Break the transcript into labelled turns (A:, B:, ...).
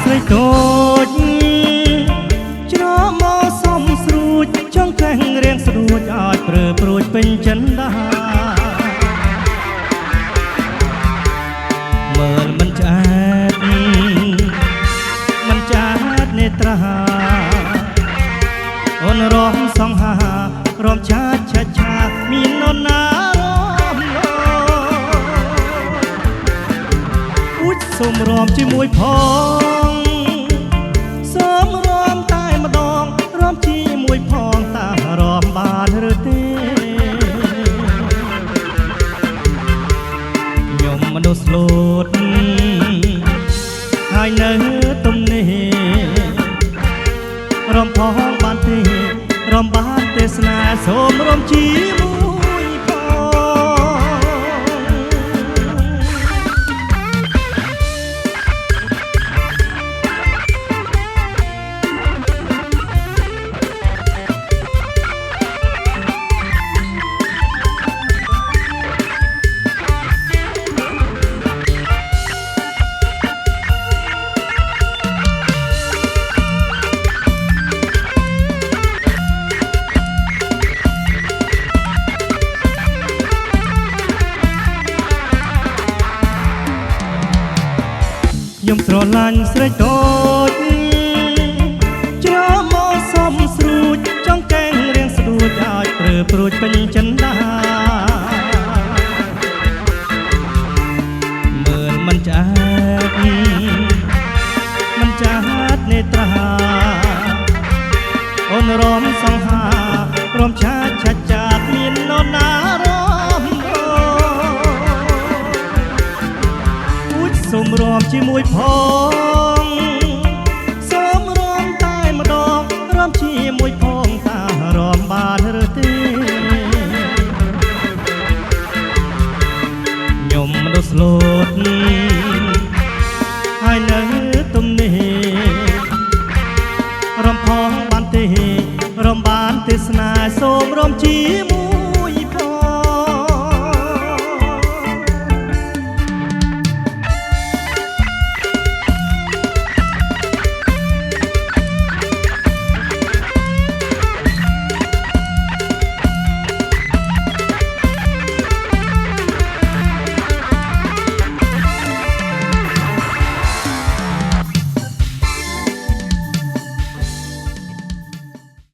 A: ស្រីតូចច្រមកសំស្រួចចង់កែងរៀងស្រួចអាចព្រើព្រួចពេញចិនដាមើលមិនឆ្អែតមិនចាតនេត្រាអូនរំសង្ហារំឆាឆាឆាមាននរណារំលោអ៊ូចសូមរំជាមួយផងសូមរំតែម្ដងរំជាមួយផងតើរំបានឬទេខ្ញុំមនុស្សស្លូតហើយនៅទំនេររំផងបានទេរំបានទេសនាសូមរំជាមួយខ្ញុំស្រឡាញ់ស្រីតូចច្រមកសំស្រួចចង់កែងរៀងស្រួចអាចព្រើព្រួចពេញចិនដាមើលមិនឆ្អែតមិនចាតនេត្រាអូនរំសង្ហារំឆាឆាចាតមាននរណារំលោសូមរំជាមួយផង